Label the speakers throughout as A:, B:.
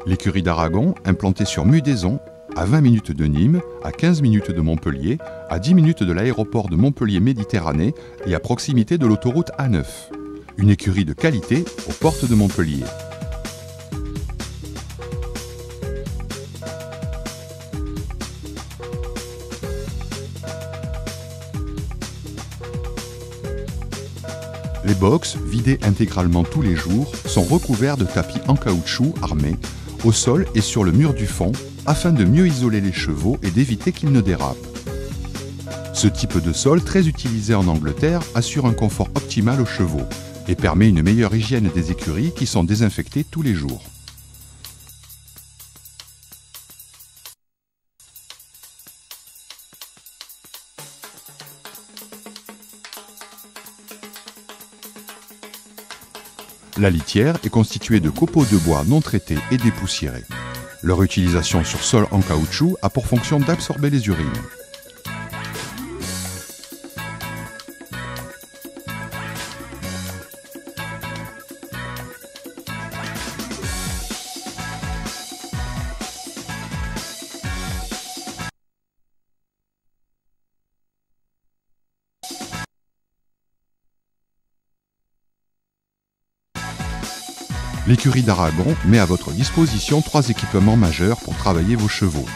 A: L'écurie d'Aragon, implantée sur Mudaison, à 20 minutes de Nîmes, à 15 minutes de Montpellier, à 10 minutes de l'aéroport de Montpellier-Méditerranée et à proximité de l'autoroute A9. Une écurie de qualité aux portes de Montpellier. Les box, vidés intégralement tous les jours, sont recouverts de tapis en caoutchouc armés, au sol et sur le mur du fond, afin de mieux isoler les chevaux et d'éviter qu'ils ne dérapent. Ce type de sol, très utilisé en Angleterre, assure un confort optimal aux chevaux et permet une meilleure hygiène des écuries qui sont désinfectées tous les jours. La litière est constituée de copeaux de bois non traités et dépoussiérés. Leur utilisation sur sol en caoutchouc a pour fonction d'absorber les urines. L'écurie d'Aragon met à votre disposition 3 équipements majeurs pour travailler vos chevaux.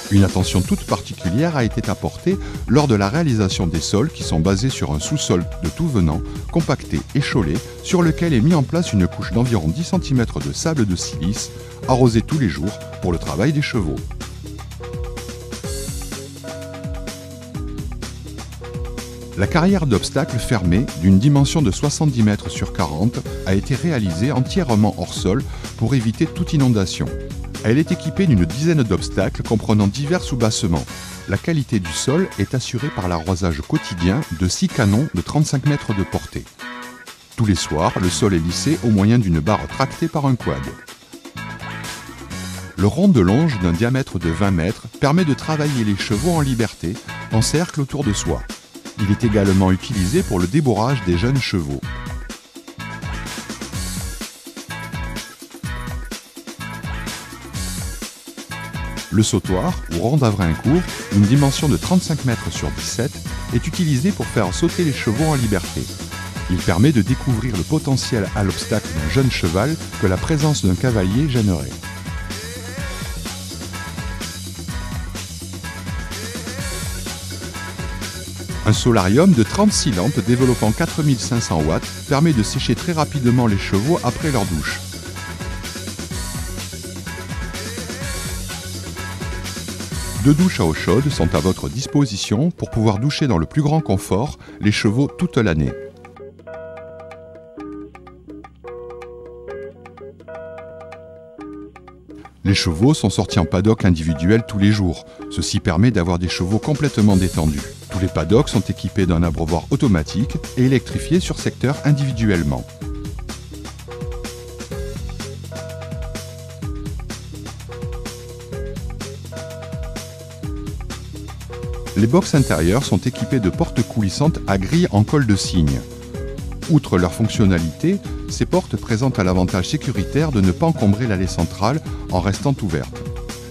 A: Une attention toute particulière a été apportée lors de la réalisation des sols qui sont basés sur un sous-sol de tout venant, compacté, échaulé, sur lequel est mis en place une couche d'environ 10 cm de sable de silice, arrosé tous les jours pour le travail des chevaux. La carrière d'obstacles fermée, d'une dimension de 70 mètres sur 40, a été réalisée entièrement hors sol pour éviter toute inondation. Elle est équipée d'une dizaine d'obstacles comprenant divers soubassements. La qualité du sol est assurée par l'arrosage quotidien de 6 canons de 35 mètres de portée. Tous les soirs, le sol est lissé au moyen d'une barre tractée par un quad. Le rond de longe d'un diamètre de 20 mètres permet de travailler les chevaux en liberté, en cercle autour de soi. Il est également utilisé pour le débourrage des jeunes chevaux. Le sautoir, ou rond d'Avraincourt, d'une dimension de 35 mètres sur 17, est utilisé pour faire sauter les chevaux en liberté. Il permet de découvrir le potentiel à l'obstacle d'un jeune cheval que la présence d'un cavalier gênerait. Un solarium de 36 lampes développant 4500 watts permet de sécher très rapidement les chevaux après leur douche. Deux douches à eau chaude sont à votre disposition pour pouvoir doucher dans le plus grand confort les chevaux toute l'année. Les chevaux sont sortis en paddock individuel tous les jours. Ceci permet d'avoir des chevaux complètement détendus. Tous les paddocks sont équipés d'un abreuvoir automatique et électrifié sur secteur individuellement. Les box intérieures sont équipées de portes coulissantes à grille en colle de cygne. Outre leur fonctionnalité, ces portes présentent l'avantage sécuritaire de ne pas encombrer l'allée centrale en restant ouvertes.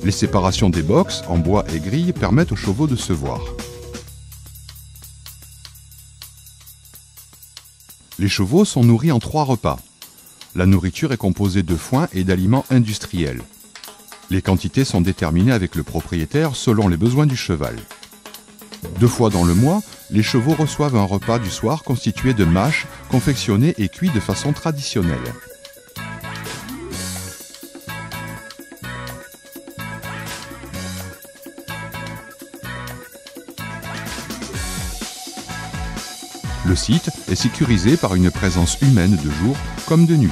A: Les séparations des box en bois et grille permettent aux chevaux de se voir. Les chevaux sont nourris en 3 repas. La nourriture est composée de foin et d'aliments industriels. Les quantités sont déterminées avec le propriétaire selon les besoins du cheval. 2 fois dans le mois, les chevaux reçoivent un repas du soir constitué de mâches confectionnés et cuits de façon traditionnelle. Le site est sécurisé par une présence humaine de jour comme de nuit.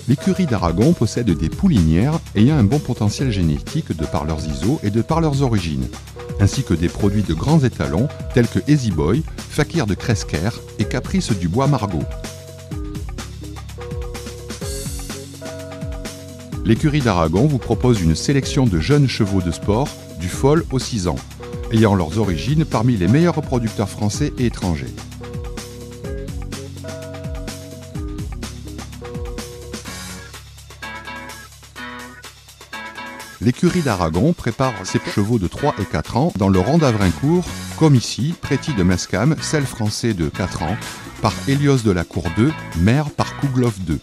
A: L'écurie d'Aragon possède des poulinières ayant un bon potentiel génétique de par leurs ISO et de par leurs origines, ainsi que des produits de grands étalons tels que Easy Boy, Fakir de Cresker et Caprice du Bois Margot. L'écurie d'Aragon vous propose une sélection de jeunes chevaux de sport du foal au 6 ans. ayant leurs origines parmi les meilleurs reproducteurs français et étrangers. L'écurie d'Aragon prépare ses chevaux de 3 et 4 ans dans le rang d'Avrincourt, comme ici, Préti de Mescam, selle français de 4 ans, par Hélios de la Cour II, mère par Kouglof II.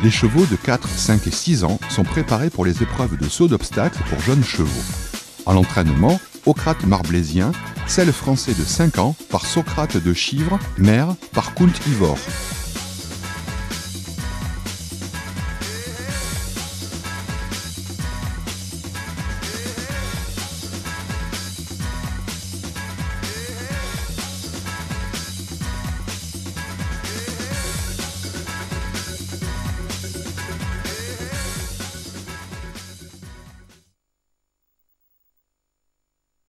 A: Les chevaux de 4, 5 et 6 ans sont préparés pour les épreuves de saut d'obstacles pour jeunes chevaux. À l'entraînement, Ocrate Marblaisien, selle français de 5 ans, par Socrate de Chivres, mère par Kunt Ivor.